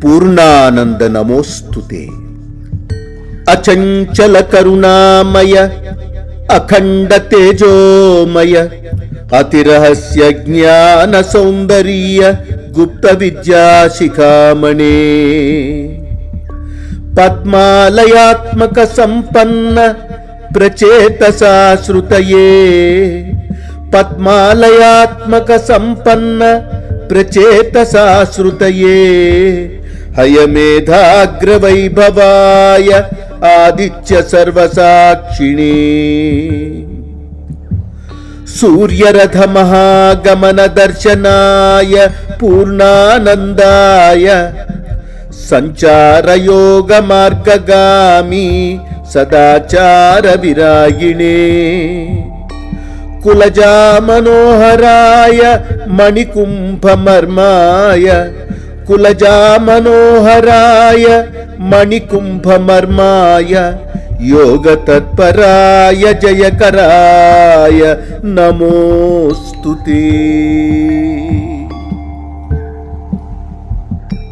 పూర్ణానంద నమోస్తుతే. అచంచల కరుణామయ అఖండ తేజోమయ అతిరహస్య జ్ఞాన సౌందర్య గుప్త విద్యా శిఖామణే. పద్మాలయాత్మక సంపన్న ప్రచేతసా శ్రుతయే. పద్మాలయాత్మక సంపన్న ప్రచేతసా శ్రుతయే. హయమేధాగ్ర వైభవాయ ఆదిత్య సర్వసాక్షిణే. సూర్యరథ మహాగమన దర్శనాయ పూర్ణానందాయ సంచారయోగ మార్గగామి సదాచార విరాగిణే. కులజా మనోహరాయ మణికుంభమర్మాయ కులజా మనోహరాయ మణికుంభమర్మాయ యోగ తత్పరాయ జయకరాయ నమోస్తుతే.